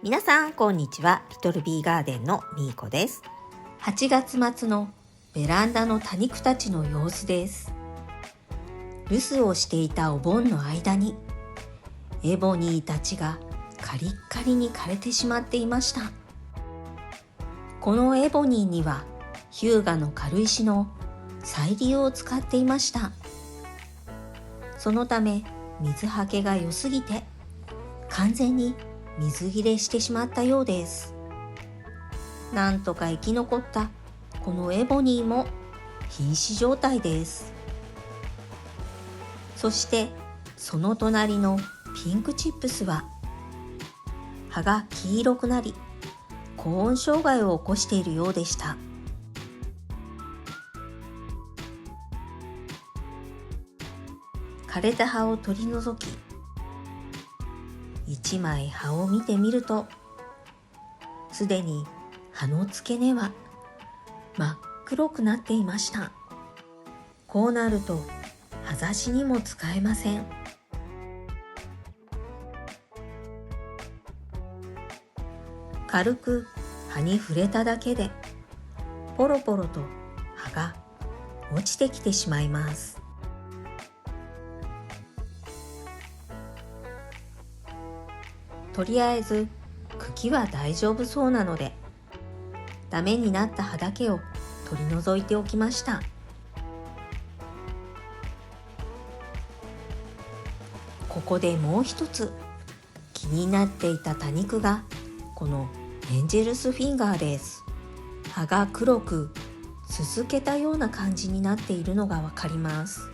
皆さんこんにちは。リトルビーガーデンのみーこです。8月末のベランダの多肉たちの様子です。留守をしていたお盆の間にエボニーたちがカリッカリに枯れてしまっていました。このエボニーには日向の軽石の再利用を使っていました。そのため水はけが良すぎて完全に水切れしてしまったようです。なんとか生き残ったこのエボニーも瀕死状態です。そしてその隣のピンクチップスは葉が黄色くなり高温障害を起こしているようでした。枯れた葉を取り除き一枚葉を見てみると、すでに葉の付け根は真っ黒くなっていました。こうなると葉ざしにも使えません。軽く葉に触れただけでポロポロと葉が落ちてきてしまいます。とりあえず茎は大丈夫そうなので、ダメになった葉だけを取り除いておきました。ここでもう一つ気になっていた多肉がこのエンジェルスフィンガーです。葉が黒くすすけたような感じになっているのがわかります。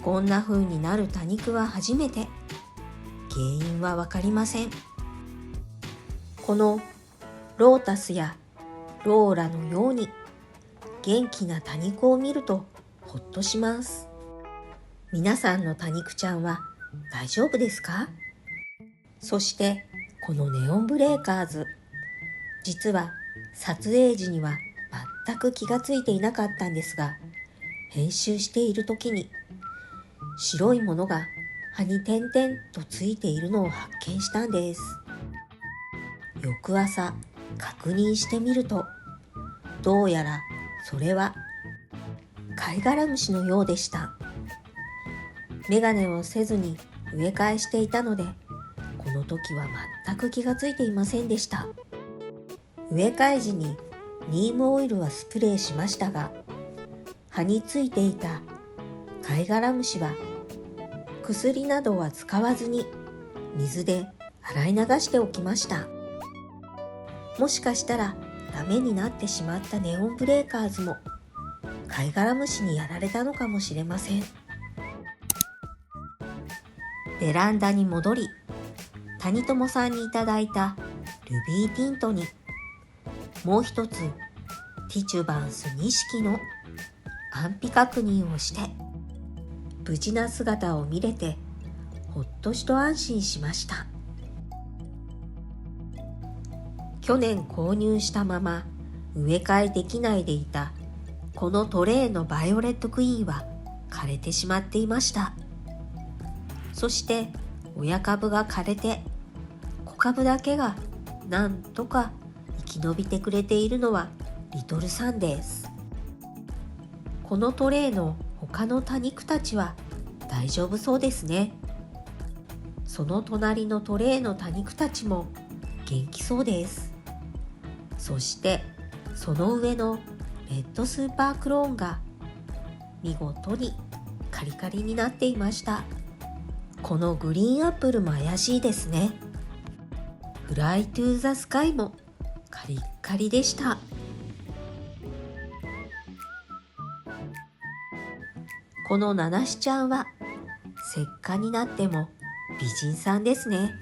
こんな風になる多肉は初めて。原因はわかりません。このロータスやローラのように元気な多肉を見るとほっとします。皆さんの多肉ちゃんは大丈夫ですか？そしてこのネオンブレーカーズ、実は撮影時には全く気がついていなかったんですが、編集している時に白いものが葉に点々とついているのを発見したんです。翌朝確認してみると、どうやらそれは貝殻虫のようでした。メガネをせずに植え替えしていたので、この時は全く気がついていませんでした。植え替え時にニームオイルはスプレーしましたが、葉についていた貝殻虫は薬などは使わずに水で洗い流しておきました。もしかしたらダメになってしまったネオンブレーカーズも貝殻虫にやられたのかもしれません。ベランダに戻り、谷友さんにいただいたルビーティントにもう一つティチュバンス2匹の安否確認をして、無事な姿を見れてほっと一安心しました。去年購入したまま植え替えできないでいたこのトレイのバイオレットクイーンは枯れてしまっていました。そして親株が枯れて子株だけがなんとか生き延びてくれているのはリトルさんです。このトレイの他の多肉たちは大丈夫そうですね。その隣のトレイの多肉たちも元気そうです。そしてその上のレッドスーパークローンが見事にカリカリになっていました。このグリーンアップルも怪しいですね。フライトゥーザスカイもカリッカリでした。このナナシちゃんは石化になっても美人さんですね。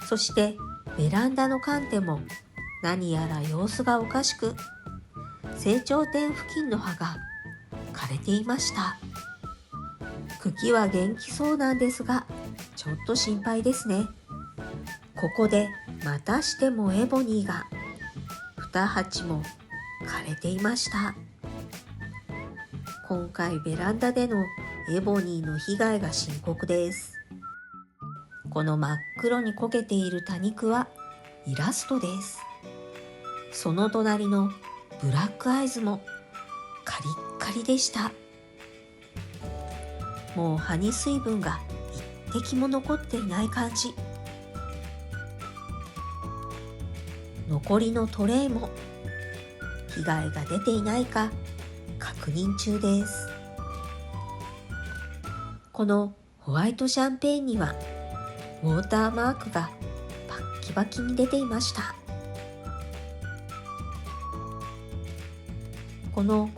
そしてベランダのカンテも何やら様子がおかしく、成長点付近の葉が枯れていました。茎は元気そうなんですが、ちょっと心配ですね。ここでまたしてもエボニーが2鉢も枯れていました。今回ベランダでのエボニーの被害が深刻です。この真っ黒に焦げている多肉はイラストです。その隣のブラックアイズもカリッカリでした。もう葉に水分が一滴も残っていない感じ。残りのトレイも被害が出ていないか確認中です。このホワイトシャンペーンにはウォーターマークがバッキバキに出ていました。この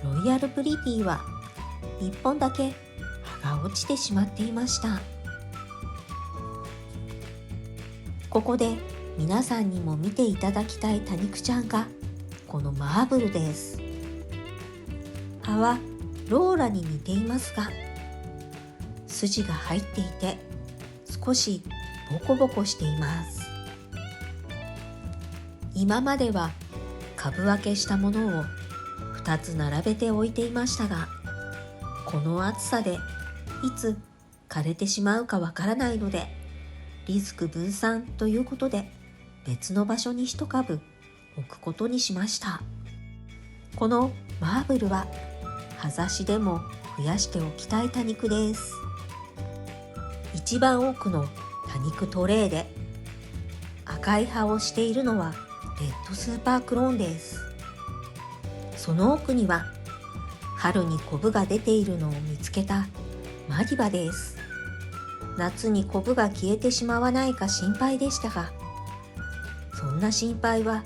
ロイヤルブリティは1本だけ葉が落ちてしまっていました。ここで皆さんにも見ていただきたい多肉ちゃんがこのマーブルです。葉はローラに似ていますが筋が入っていて少しボコボコしています。今までは株分けしたものを2つ並べて置いていましたが、この暑さでいつ枯れてしまうかわからないのでリスク分散ということで別の場所に1株置くことにしました。このマーブルは葉差しでも増やしておきたい多肉です。一番多くの多肉トレイで赤い葉をしているのはレッドスーパークローンです。その奥には春にコブが出ているのを見つけたマディバです。夏にコブが消えてしまわないか心配でしたが、そんな心配は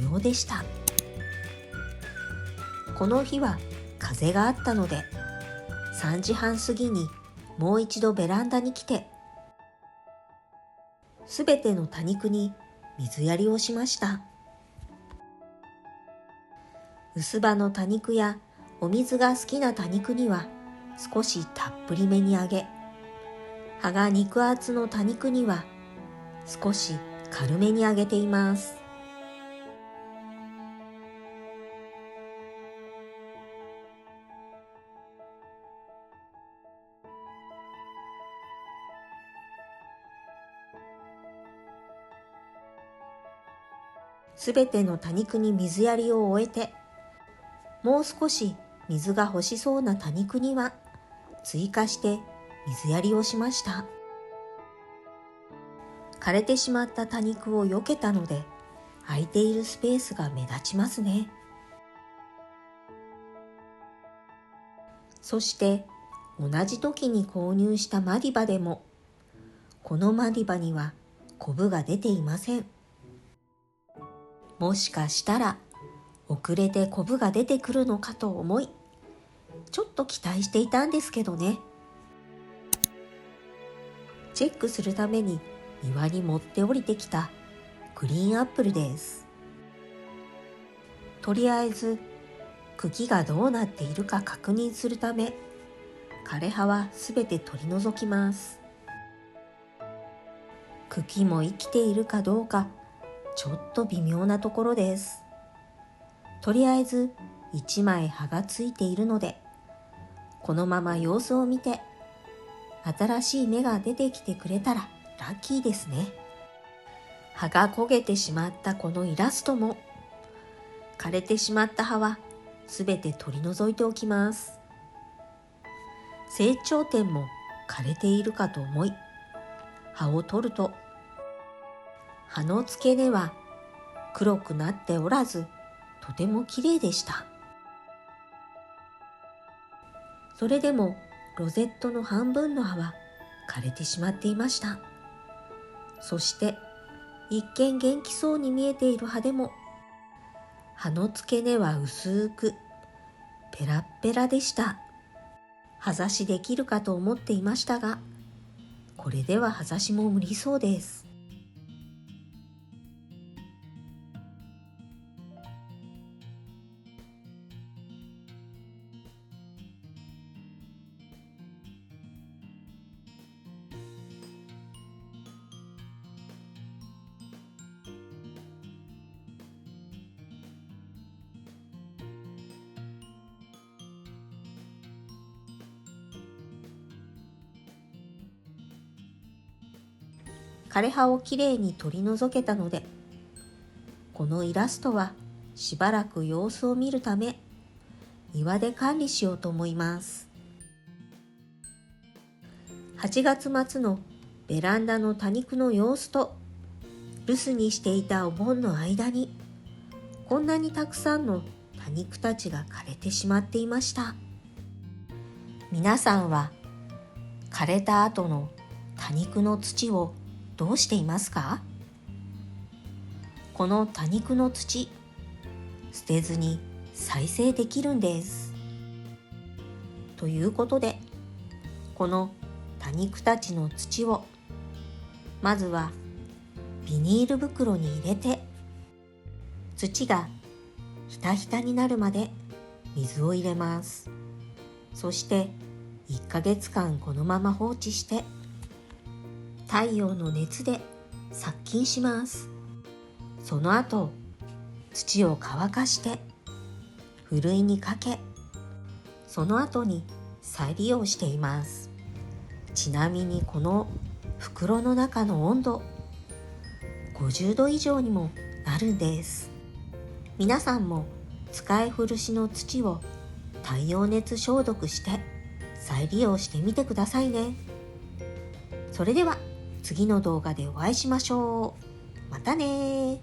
無用でした。この日は風があったので3時半過ぎにもう一度ベランダに来てすべての多肉に水やりをしました。薄葉の多肉やお水が好きな多肉には少したっぷりめにあげ、葉が肉厚の多肉には少し軽めにあげています。すべての多肉に水やりを終えて、もう少し水が欲しそうな多肉には追加して水やりをしました。枯れてしまった多肉を避けたので空いているスペースが目立ちますね。そして同じ時に購入したマディバでも、このマディバにはコブが出ていません。もしかしたら遅れてコブが出てくるのかと思い、ちょっと期待していたんですけどね。チェックするために庭に持って降りてきたグリーンアップルです。とりあえず茎がどうなっているか確認するため、枯れ葉はすべて取り除きます。茎も生きているかどうかちょっと微妙なところです。とりあえず1枚葉がついているので、このまま様子を見て新しい芽が出てきてくれたらラッキーですね。葉が焦げてしまったこのイラストも、枯れてしまった葉はすべて取り除いておきます。成長点も枯れているかと思い、葉を取ると葉の付け根は黒くなっておらず、とても綺麗でした。それでもロゼットの半分の葉は枯れてしまっていました。そして一見元気そうに見えている葉でも、葉の付け根は薄くペラッペラでした。葉差しできるかと思っていましたが、これでは葉差しも無理そうです。枯れ葉をきれいに取り除けたので、このイラストはしばらく様子を見るため庭で管理しようと思います。8月末のベランダの多肉の様子と留守にしていたお盆の間に、こんなにたくさんの多肉たちが枯れてしまっていました。皆さんは枯れた後の多肉の土をどうしていますか？この多肉の土、捨てずに再生できるんです。ということで、この多肉たちの土をまずはビニール袋に入れて、土がひたひたになるまで水を入れます。そして1ヶ月間このまま放置して太陽の熱で殺菌します。その後土を乾かしてふるいにかけ、その後に再利用しています。ちなみにこの袋の中の温度50度以上にもなるんです。皆さんも使い古しの土を太陽熱消毒して再利用してみてくださいね。それでは次の動画でお会いしましょう。またね。